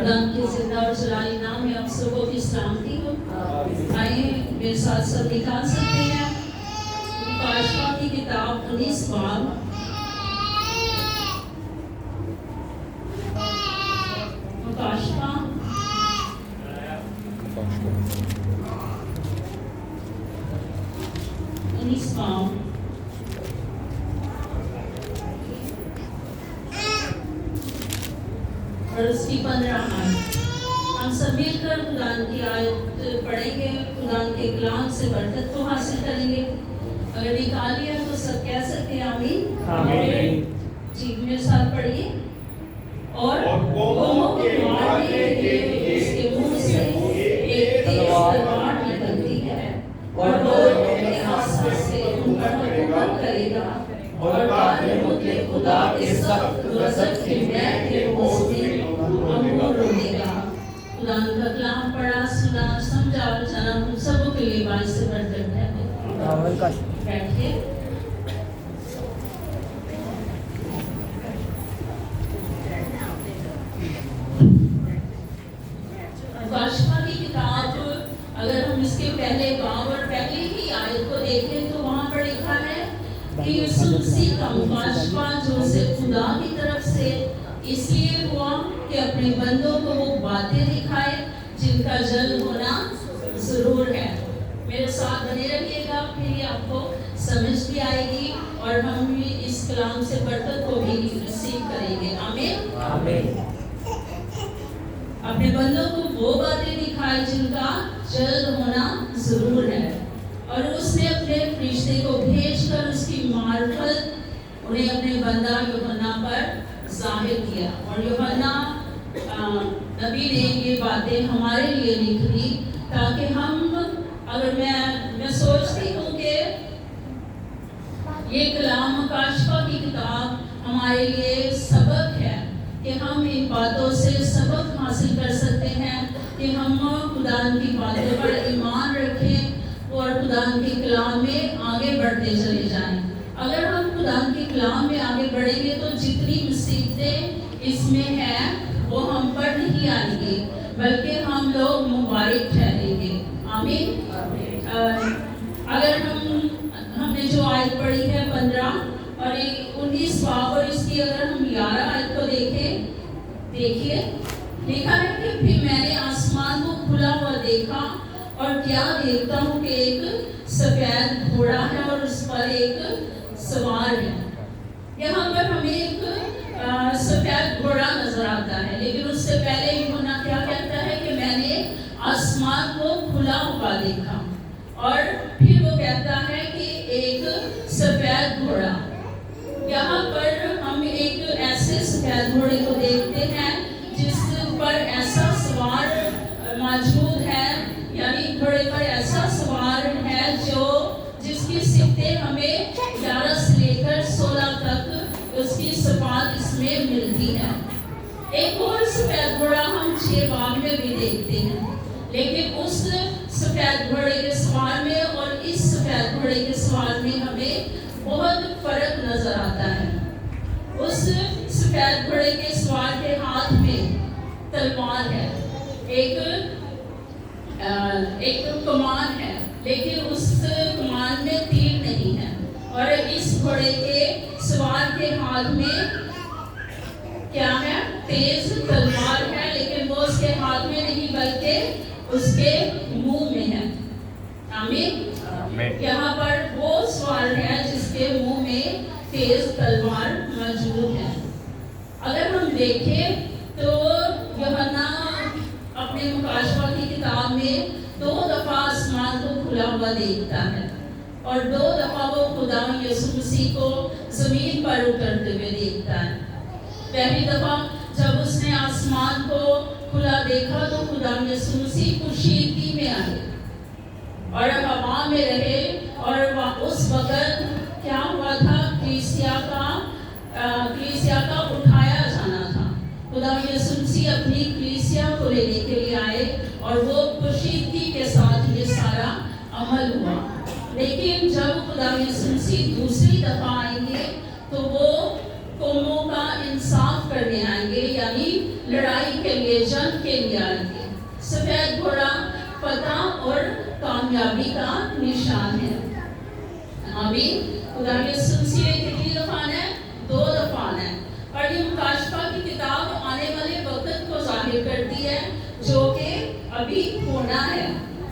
खुदा के जिंदा और जलाली नाम में आप सबको की सलामती हो। आइए मेरे साथ सब निकाल सकते हैं मुकाशफा की किताब 19 बाब। मुकाशफा 19 बाब और उसकी 15 आयत। हम सब मिलकर खुदा की आयत पढ़ेंगे, खुदा के कलाम से बरकत को हासिल करेंगे। अगर निकाल लिया तो सब कह सकते हैं आमीन। आमीन। जी मेरे साथ पढ़िए। और कौमों के मारने के लिए उसके मुंह से एक तेज तलवार निकलती है और लोगों के आसपास से उन पर हुकूमत करेगा और काफिरों के खुदा के सख्त गज़ब के मैं के पोस्ती अंगूर रोनेगा। खुदा का कलाम पढ़ा, सुना, समझा और जाना हम सबों के लिए बाइस से बरकत है। बैठिए। मुकाशफा की किताब अगर हम इसके पहले बाब और पहले ही आयत को देखें तो वहाँ पर लिखा है कि यूसुफ मसीह का मुकाशफा जो उसे खुदा की तरफ से इसलिए हुआ कि अपने बंदों को वो बातें दिखाए जिनका जल्द होना जरूर है। मेरे साथ बने रहिएगा, फिर आपको समझ भी आएगी और हम भी इस कलाम से बरकत को भी रिसीव करेंगे। आमीन। आमीन। अपने बंदों को वो बातें दिखाए जिनका जल्द होना जरूर है। और उसने अपने फरिश्ते को भेजकर उसकी मार्फत उन्हें अपने बंदा यूहन्ना पर जाहिर किया। और यूहन्ना नबी ने ये बातें हमारे लिए लिख दी ताकि हम, अगर मैं सोचती हूँ कि ये कलाम मुकाशफा की किताब हमारे लिए सबक है कि हम इन बातों से सबक हासिल कर सकते हैं कि हम खुदा की बातों पर ईमान रखें और खुदा के कलाम में आगे बढ़ते चले जाएं। अगर हम खुदा के कलाम में आगे बढ़ेंगे तो जितनी मुसीबतें इसमें हैं वो हम पर नहीं आएंगी, बल्कि हम लोग मुबारक ठहरेंगे। आमीन। अगर हमने जो आयत पढ़ी है 15 और 19 बाब और इसकी अगर हम 11 आयत को देखिए लिखा है कि फिर मैंने आसमान को खुला हुआ देखा और क्या देखता हूँ कि एक सफेद घोड़ा है और उस पर एक सवार है। यहाँ पर हमें एक सफेद घोड़ा नजर आता है, लेकिन उससे पहले यूहन्ना क्या कहता है कि मैंने आसमान को खुला हुआ देखा और फिर वो कहता है कि एक सफेद घोड़ा। यहाँ पर हम एक ऐसे सफेद घोड़े को देखते हैं जिस पर ऐसा सवार मौजूद है, यानी घोड़े पर ऐसा सवार है जिसकी सिफतें हमें 11 से लेकर 16 तक उसकी सिफात इसमें मिलती है। एक और सफेद घोड़ा हम 6 बाब में भी देखते हैं, लेकिन उस सफेद घोड़े के सवार में और इस सफेद घोड़े के सवार में हमें बहुत फर्क नजर आता है। उस सफेद घोड़े के सवार के हाथ में तलवार है, एक कमान है, लेकिन उस कमान में तीर नहीं है। और इस घोड़े के सवार के हाथ में क्या है? तेज तलवार है, लेकिन वो उसके हाथ में नहीं बल्कि उसके मुंह में है। आमीन। यहाँ पर वो सवार है जिसके मुंह में तेज तलवार मौजूद है। अगर हम देखें तो यूहन्ना अपने मुकाशफा की किताब में 2 दफा आसमान को खुला हुआ देखता है और 2 दफा वो खुदा यीशु मसीह को जमीन पर उतरते हुए देखता है। पहली दफा जब उसने आसमान को खुला देखा तो खुदा यीशु मसीह खुर्शीदगी में आए और हवा में रहे। और उस वक्त क्या हुआ था? कलीसिया का उठाया जाना था। खुदा यीशु मसीह अपनी कलीसिया को लेने के लिए आए और वो खुर्शीदगी के साथ ये सारा अमल हुआ। लेकिन जब खुदा यीशु मसीह दूसरी दफा आएंगे तो वो कौमों का इंसाफ करने आएंगे, यानी लड़ाई के लिए, जंग के लिए आई थी। सफेद घोड़ा फतह और कामयाबी का निशान है। आमीन। खुदा यीशु मसीह ने कितनी दफा है? 2 दफा है। और ये मुकाशफा की किताब आने वाले वक्त को जाहिर करती है जो कि अभी होना है।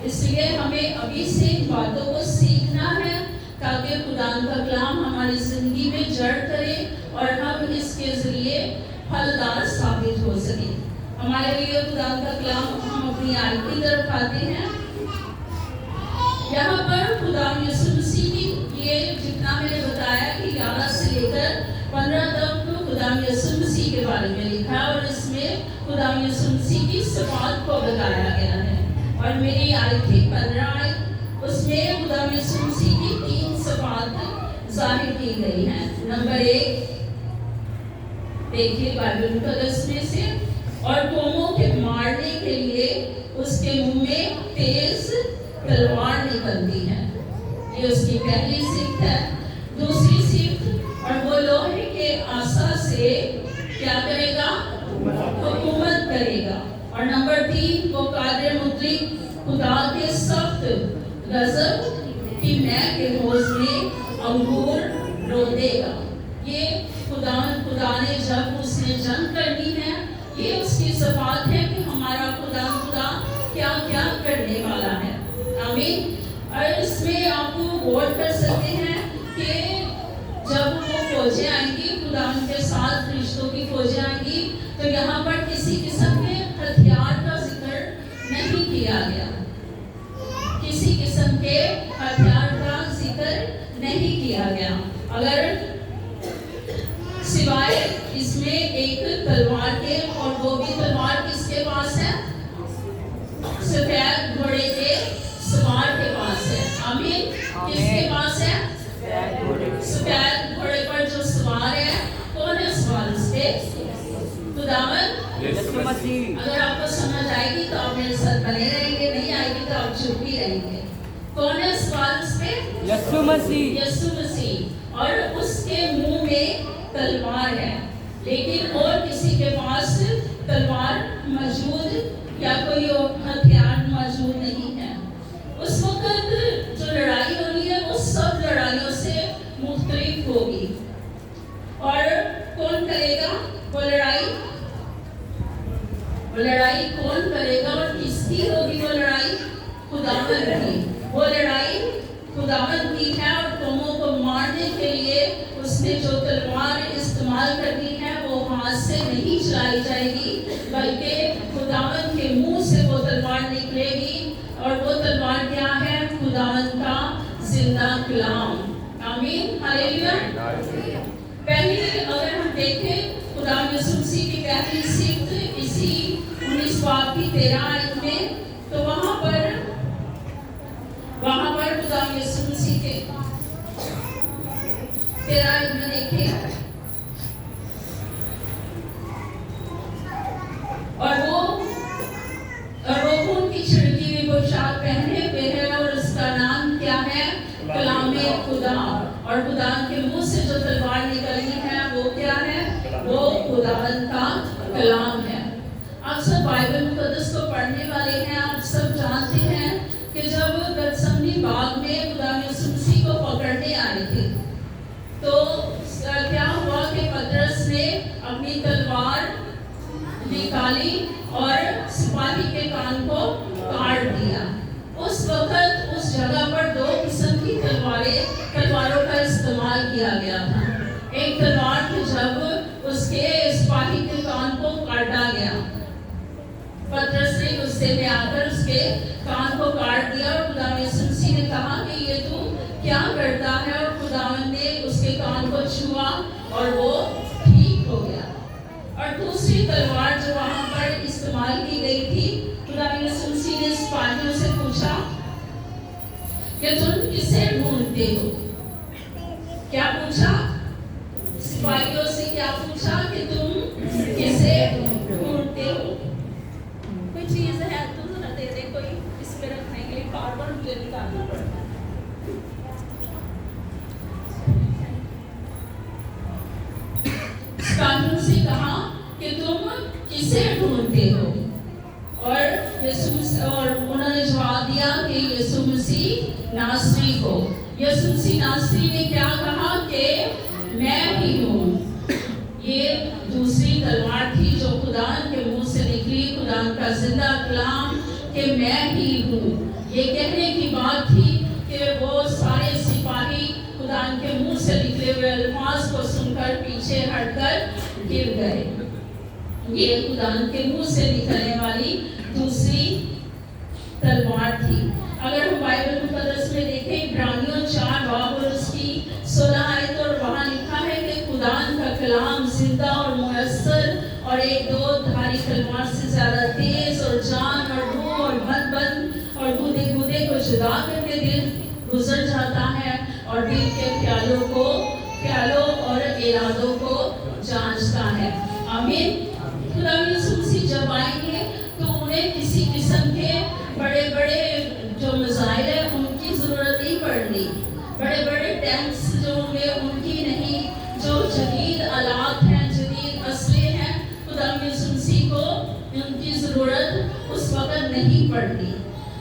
इसलिए हमें अभी से इन बातों को सीखना है ताकि खुदा का कलाम हमारी जिंदगी में जड़ करे और हम इसके जरिए फलदार साबित हो सके। हमारे लिए खुदा का कलाम हम अपनी आयत की तरफ आते हैं। यहाँ पर खुदा यीशु मसीह की ये जितना मैंने बताया कि 11 से लेकर 15 तक तो खुदा यीशु मसीह के बारे में लिखा है और इसमें खुदा यीशु मसीह की सिफात को बताया गया है। और मेरी आयत थी 15 आयत, उसमें खुदा यीशु मसीह की 3 सिफात जाहिर की गई हैं। नंबर 1 देखिए बाइबल मुकद्दस में से, और कौमों के मारने के लिए उसके मुंह में तेज तलवार निकलती है। ये उसकी पहली सिफ्त है। दूसरी सिफ्त, और वो लोहे के आसा से क्या करेगा? हुकूमत करेगा। और नंबर 3 वो कादिर मुतलिक खुदा के सख्त गजब की मैं के होश में अंगूर रो देगा। ये खुदा ने जब उसने जंग करनी है, ये उसकी सिफात है कि हमारा खुदा क्या क्या करने वाला है। आमीन। और इसमें आपको गौर कर सकते हैं कि जब वो फौजें आएंगी, खुदा के साथ फरिश्तों की फौजें आएंगी, तो यहाँ पर किसी किस्म के हथियार का जिक्र नहीं किया गया। किसी किस्म के हथियार का जिक्र नहीं किया गया, अगर सिवाय इसमें एक तलवार के, और वो भी तलवार किसके पास है? सफेद घोड़े के सवार के पास है। आमीन। किसके पास है? सफेद घोड़े पर जो सवार है, कौन है सवार उस पे? खुदावंद यीशु मसीह। अगर आपको समझ आएगी तो आप मेरे साथ बने रहेंगे, नहीं आएगी तो आप चुप ही रहेंगे। कौन है सवार उस पे? यीशु मसीह। यीशु मसीह। और उसके मुंह में तलवार है, लेकिन और किसी के पास तलवार मौजूद या कोई हथियार मौजूद नहीं है। उस वक्त जो लड़ाई होनी है वो सब लड़ाइयों से मुख्तलिफ होगी। और कौन करेगा वो लड़ाई? वो लड़ाई कौन करेगा और किसकी होगी वो लड़ाई? खुदावंद की। वो लड़ाई खुदावंद की है। और कौमों को मारने के लिए उसने जो तलवार इस्तेमाल करनी है वो हाथ से नहीं चलाई जाएगी, बल्कि खुदावंद के मुंह से वो तलवार निकलेगी। और वो तलवार क्या है? खुदावंद का जिंदा कलाम। आमीन। हालेलुया। पहली अगर हम देखें खुदा यीशु मसीह की पहली सिफ्त इसी 19 बाब की 13 आयत में, तो वहां पर खुदा यीशु मसीह के 13 आयत में देखिए, और वो खून की छिड़की हुई पोशाक पहने हुए है और उसका नाम क्या है? कलामे खुदा। और खुदा के मुंह से जो तलवार निकलनी है वो क्या है? वो खुदावंद का कलाम है। आप सब बाइबल मुकद्दस को पढ़ने वाले हैं, आप सब जानते हैं कि जब गतसमनी बाग में खुदा यीशु मसीह को पकड़ने आए थे, तो क्या हुआ कि पतरस ने अपनी तलवार निकाली और सिपाही के कान को काट दिया। उस वक्त उस जगह पर 2 किस्म की तलवारों का इस्तेमाल किया गया था। एक तलवार थी जब उसके सिपाही के कान को काटा गया, पतरस ने गुस्से में आकर उसके कान को काट दिया और खुदा यीशु मसीह ने कहा कि ये तू क्या करता है? और खुदावंद ने उसके कान को छुआ और वो ठीक हो गया। और दूसरी तलवार जो वहां पर इस्तेमाल की गई थी, खुदा यीशु मसीह ने सिपाहियों से पूछा कि तुम किसे ढूंढते हो? क्या पूछा? सिपाहियों से क्या पूछा कि तुम किसे ढूंढते हो? कोई चीज है तो जरा दे दे, कोई इस पे रखने के लिए बार-बार मुझे निकालना पड़ता है। सिपाहियों से कहा کہ تم کسے ڈھونڈتے ہو؟ اور انہوں نے جواب دیا کہ یسوع مسیح ناصری کو۔ یسوع مسیح ناصری نے کیا کہا کہ میں ہی ہوں۔ یہ دوسری تلوار تھی جو خدا کے منہ سے نکلی، خدا کا زندہ کلام کہ میں ہی ہوں۔ یہ کہنے کی بات تھی کہ وہ سارے سپاہی خدا کے منہ سے نکلے ہوئے الفاظ کو سن کر پیچھے ہٹ کر گر گئے۔ یہ خدا کے منہ سے نکلنے والی دوسری تلوار تھی۔ اگر ہم بائبل مقدس میں دیکھیں عبرانیوں 4 باب اور اس کی 16 آیت، اور وہاں لکھا ہے کہ خدا کا کلام زندہ اور مؤثر اور ایک دو دھاری تلوار سے زیادہ تیز اور جان اور روح اور بند اور گودے گودے کو جدا کر کے دل گزر جاتا ہے اور دل کے خیالوں اور ارادوں کو جانچتا ہے۔ آمین۔ خدا یسوع مسیح جب آئیں گے تو انہیں کسی قسم کے بڑے بڑے جو میزائل ہیں ان کی ضرورت نہیں پڑنی، بڑے بڑے ٹینکس جو ہوں گے ان کی نہیں، جو جدید آلات ہیں، جدید اسلحے ہیں، خدا یسوع مسیح کو ان کی ضرورت اس وقت نہیں پڑنی۔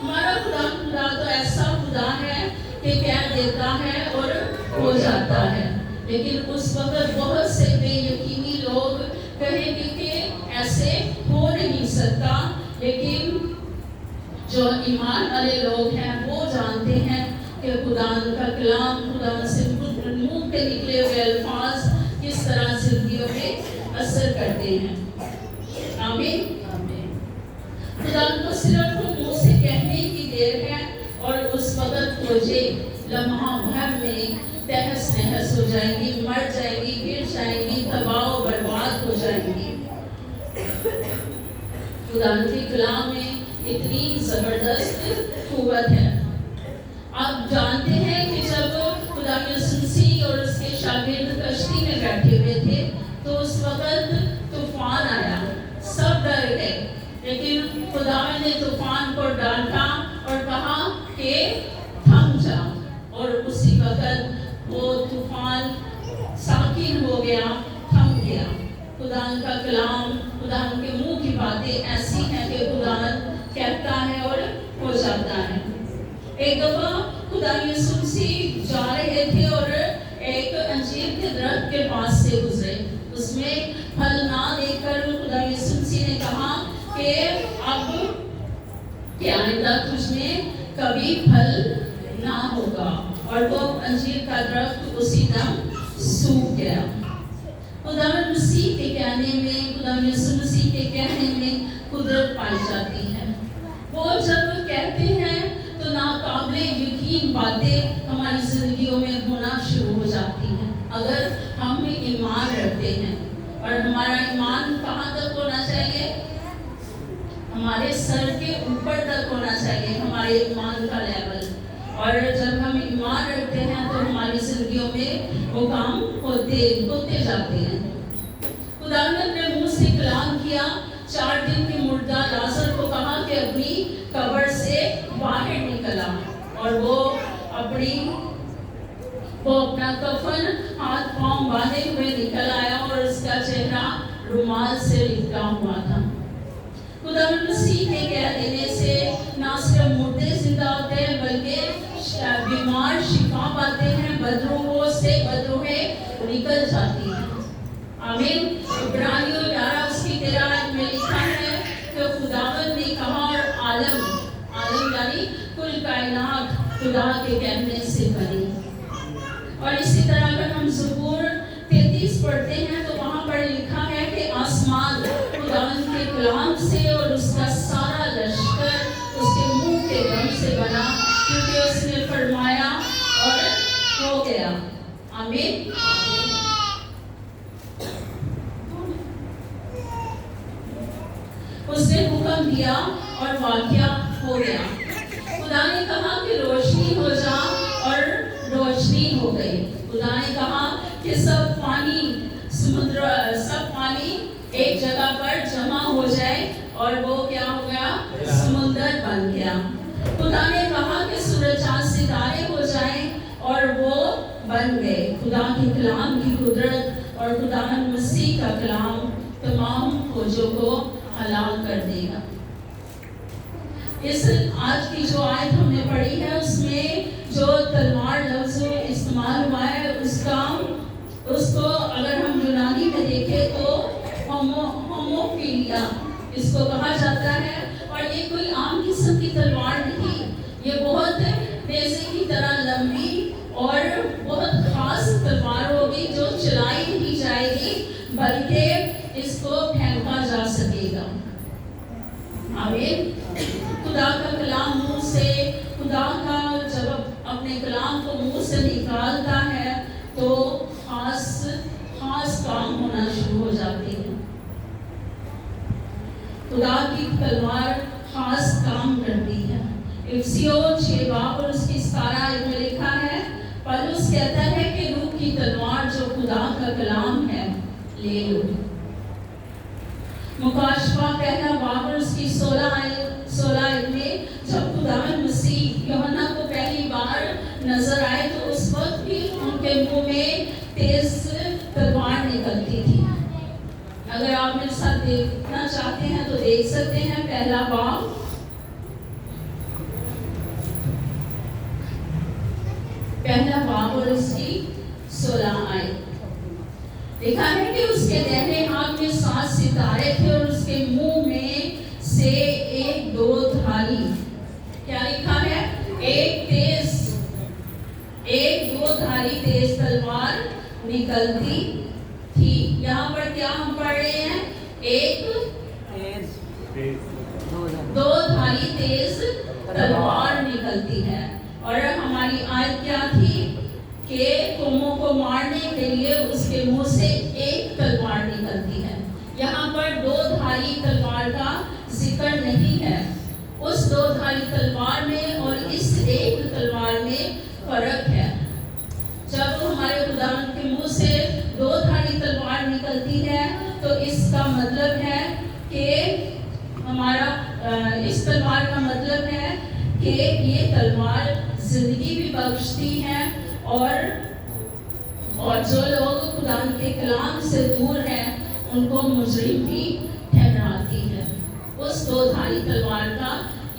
ہمارا خدا تو ایسا خدا ہے کہ کہہ دیتا ہے اور ہو جاتا ہے، لیکن اس وقت بہت سے بے یقینی لوگ کہیں گے کہ ایسے ہو نہیں سکتا، لیکن جو ایمان والے لوگ ہیں وہ جانتے ہیں کہ خدا کا کلام، خدا سے منہ کے نکلے ہوئے الفاظ کس طرح زندگیوں میں اثر کرتے ہیں۔ آمین۔ خدا کو صرف منہ سے کہنے کی دیر ہے اور اس وقت فوجیں لمحہ بھر میں تہس نہس ہو جائیں گی، مر جائیں گی، گر جائیں گی، تباہ و برباد ہو جائیں گی۔ خدا کے کلام میں اتنی زبردست قوت ہے۔ آپ جانتے ہیں کہ جب خدا یسوع مسیح اور اس کے شاگرد کشتی میں بیٹھے ہوئے تھے تو اس وقت طوفان آیا، سب ڈر گئے، لیکن خدا نے طوفان کو ڈانٹا اور کہا کہ تھم جا، اور اسی وقت وہ طوفان ساکن ہو گیا، تھم گیا۔ خدا کا کلام، خدا کے منہ کی باتیں ایسی ہیں کہ خدا کہتا ہے اور ہو جاتا ہے۔ ایک دفعہ خدا یسوع مسیح جا رہے تھے اور ایک انجیر کے درخت کے پاس سے گزرے، اس میں پھل نہ دیکھ کر خدا یسوع مسیح نے کہا کہ اب قیامت تک تجھ میں کبھی پھل نہ ہوگا، اور وہ انجیر کا درخت اسی دم سوکھ گیا۔ خدا مسیح کے کہنے میں، خدا یسوع مسیح کے کہنے میں قدرت پائی جاتی ہے۔ وہ جب کہتے ہیں تو ناقابل یقین باتیں ہماری زندگیوں میں ہونا شروع ہو جاتی ہیں اگر ہم ایمان رکھتے ہیں۔ اور ہمارا ایمان کہاں تک ہونا چاہیے؟ ہمارے سر کے اوپر تک ہونا چاہیے ہمارے ایمان کا لیول۔ اور جب ہم ایمان رکھتے ہیں تو ہماری زندگیوں میں وہ کام ہوتے جاتے ہیں۔ خدا نے اپنے منہ سے کلام کیا، 4 دن کے مردہ لازر کو کہا کہ اپنی قبر سے باہر نکلا، اور وہ اپنا کفن ہاتھ پاؤں باندھے ہوئے نکل آیا اور اس کا چہرہ رومال سے لپٹا ہوا تھا۔ خدا مسیح کے کہہ دینے سے نہ صرف مردے زندہ ہوتے ہیں بلکہ بیمار شفا پاتے ہیں، بدروحوں سے بدروہیں نکل جاتی ہیں۔ آمین۔ عبرانیوں 11 اس کی 13 میں لکھا ہے کہ خداوند نے کہا اور عالم یعنی کل کائنات خدا کے کہنے سے بنی۔ اور اسی طرح اگر ہم زبور 33 پڑھتے ہیں تو وہاں پر لکھا ہے کہ آسمان خداوند کے کلام سے اور اس کا سارا لشکر اس کے منہ کے دم سے بنا، کیونکہ اس نے فرمایا اور ہو گیا۔ آمین۔ اس نے حکم دیا اور واقعہ ہو گیا۔ خدا نے کہا کہ روشنی ہو جا اور روشنی ہو گئی۔ خدا نے کہا کہ سب پانی ایک جگہ پر جمع ہو جائے، اور وہ کیا ہو گیا؟ سمندر بن گیا۔ خدا نے کہا کہ سورج چاند ستارے ہو جائیں، اور وہ بن گئے۔ خدا کے کلام کی قدرت اور خدا مسیح کا کلام तमाम फौजों को हलाक कर देगा। इस आज की जो आयत हमने पढ़ी है उसमें जो तलवार लफ्ज़ इस्तेमाल हुआ है उसको अगर हम यूनानी में देखें तो होमोफिलिया इसको कहा जाता है। और ये कोई आम किस्म की तलवार नहीं, ये बहुत नेज़े की तरह लंबी और बहुत खास तलवार होगी जो चलाई नहीं जाएगी बल्कि इसको फेंका जा सकेगा। आमीन। खुदा का कलाम मुंह से, खुदा का जब अपने कलाम को मुंह से निकालता है तो खास काम होना शुरू हो जाते हैं। खुदा की तलवार खास काम करती है। इफिसियों 6 बाब और उसकी 17 आयत में लिखा है, पौलुस कहता है कि रूह की तलवार जो खुदा का कलाम है ले लो। मुकाशफा पहला बाब और उसकी 16 आयत में जब खुदा मसीह यूहन्ना को पहली बार नजर आए तो उस वक्त भी उनके मुंह में तेज तलवार निकलती थी। अगर आप मेरे साथ देखना चाहते हैं तो देख सकते हैं पहला बाब और उसकी 16 आयत लिखा है कि उसके दाहिने हाथ में 7 सितारे थे और उसके मुंह में से एक दो धारी, क्या लिखा है, एक दो धारी तेज तलवार निकलती थी। यहाँ पर क्या हम पढ़ रहे हैं, एक दो धारी तेज तलवार निकलती है। और हमारी आयत क्या थी कि कौमों को मारने के लिए उसके मुंह से एक तलवार निकलती है। यहाँ पर 2 धारी तलवार का जिक्र नहीं है। उस 2 धारी तलवार में और इस एक तलवार में फर्क है। जब हमारे खुदा के मुंह से 2 धारी तलवार निकलती है तो इसका मतलब है कि इस तलवार का मतलब है कि ये तलवार जिंदगी भी बख्शती है और जो लोग खुदा के कलाम से दूर हैं उनको मुजरिम भी ठहराती है। उस 2 धारी तलवार का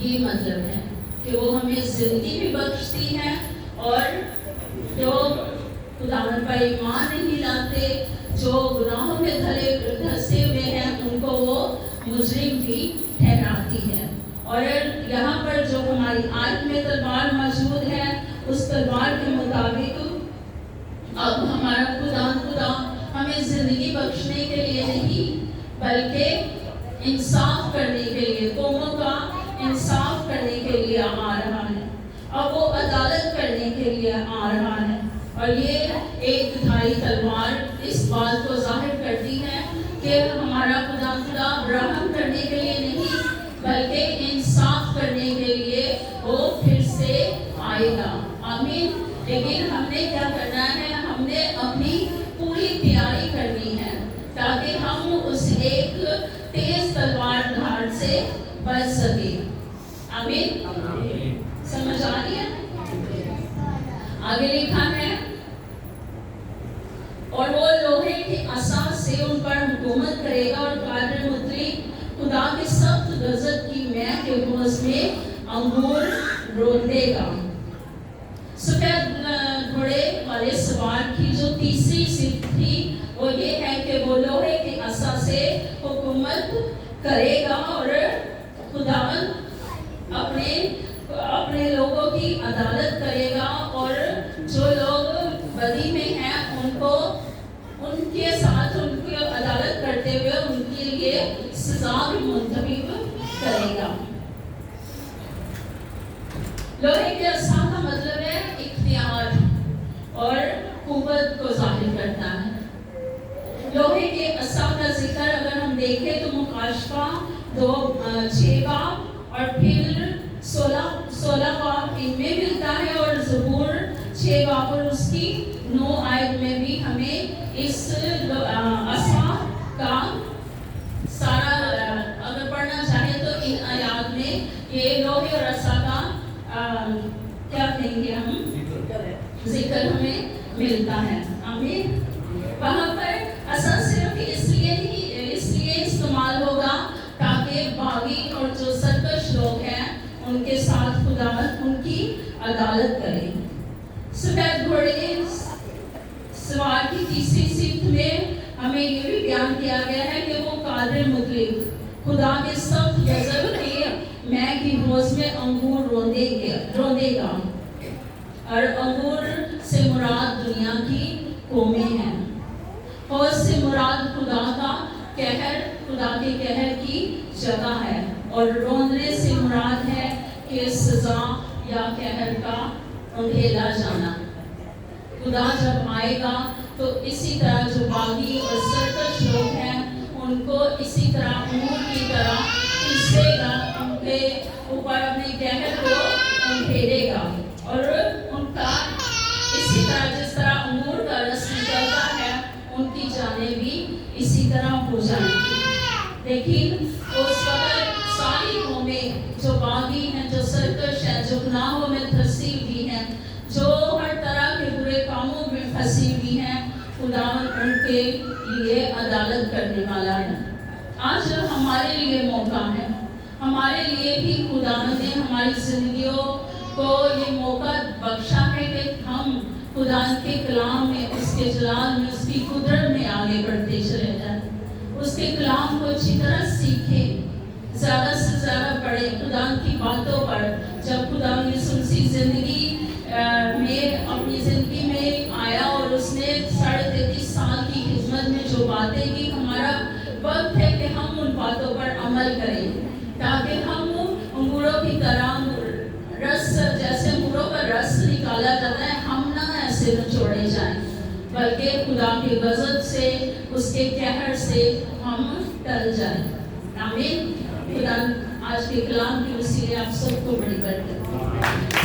ये मतलब है कि वो हमें जिंदगी भी बख्शती है और जो खुदा पर ईमान नहीं लाते, जो गुनाहों में धंसे हुए हैं, उनको वो मुजरिम भी ठहराती है। और यहाँ पर जो हमारी आयत में तलवार मौजूद है उस तलवार के मुताबिक अब हमारा खुदा हमें जिंदगी बख्शने के लिए नहीं बल्कि इंसाफ करने के लिए, कौमों का इंसाफ करने के लिए आ रहा है। अब वो अदालत करने के लिए आ रहा है। और ये एक धारी तलवार इस बात को जाहिर करती है कि हमारा खुदा रहम करने के लिए नहीं बल्कि इंसाफ करने के लिए वो फिर से आएगा। आमीन। लेकिन हमने क्या करना है, हमने अपनी पूरी तैयारी करनी है ताकि हम उस एक तेज तलवार धार से बच सके। आमीन। समझ आ रही है? आगे लिखा है, और वो लोहे के असा से उन पर हुकूमत करेगा और कादर मुद्री खुदा के सख्त गजब की मैं के होश में अंगूर रोंदेगा। सफेद घोड़े वाले सवार की जो तीसरी सिफ्त थी वो ये है कि वो लोहे के असा से हुकूमत करेगा और खुदावन अपने लोगों की अदालत करेगा और जो लोग बदी में हैं उनके साथ उनकी अदालत करते हुए उनके लिए सजा भी मुंतखब करेगा। लोहे के असा का मतलब है इख्तियार और कुव्वत को जाहिर करता है। लोहे के असा का जिक्र अगर हम देखें तो मुकाशफा 6 बाब और फिर 16 बाब इनमें मिलता है और ज़बूर 6 बाब और उसकी 9 आयत में भी हमें इस असा का सारा अगर पढ़ना चाहे तो इन आयात में ये लोहे और असा का क्या कहेंगे हम जिक्र हमें मिलता है। आमीन। वहाँ पर असा सिर्फ इसलिए میں ہمیں یہ بھی بیان کیا گیا ہے کہ وہ قادر مطلق خدا کے سخت غضب کے میں کی روز میں انگور روندے گا، اور انگور سے مراد دنیا کی قومیں ہیں، حوض سے مراد خدا کے قہر کی جگہ ہے، اور روندنے سے مراد ہے کہ سزا یا قہر کا اندھیلا جانا۔ خدا جب آئے گا تو اسی طرح جو باغی اور سرکش لوگ ہیں ان کو اسی طرح انگور کی طرح پیسے گا، ان کے اوپر اپنے قہر کو اندھیرے گا، اور ان کا اسی طرح جس طرح انگور کا رس نکلتا ہے ان کی جانیں بھی اسی طرح ہو جائیں گی۔ لیکن اس وقت ساری قومیں جو باغی ہیں، جو سرکش ہیں، جو گناہوں میں پھنسی ہوئی ہیں، جو ہر طرح کے برے کاموں میں پھنسی ہوئی ہیں، خدا ان کے لیے عدالت کرنے والا ہے۔ آج ہمارے لیے موقع ہے، ہمارے لیے بھی خدا نے ہماری زندگیوں کو یہ موقع بخشا ہے کہ ہم خدا کے کلام میں، اس کے جلال میں، اس کی قدرت میں آگے بڑھتے چلے جائیں، اس کے کلام کو اچھی طرح سیکھیں، زیادہ سے زیادہ پڑھیں خدا کی باتوں پر۔ جب خدا یسوع مسیح زندگی میں اپنی زندگی میں آیا اور اس نے 33.5 سال کی خدمت میں جو باتیں کی، ہمارا وقت ہے کہ ہم ان باتوں پر عمل کریں تاکہ ہم انگوروں کی طرح رس، جیسے انگوروں کا رس نکالا جاتا ہے، ہم نہ ایسے نچوڑے جائیں بلکہ خدا کے غضب سے، اس کے قہر سے ہم ٹل جائیں۔ آمین۔ خدا آج کے کلام کے وسیلے آپ سب کو بڑی برکت دے۔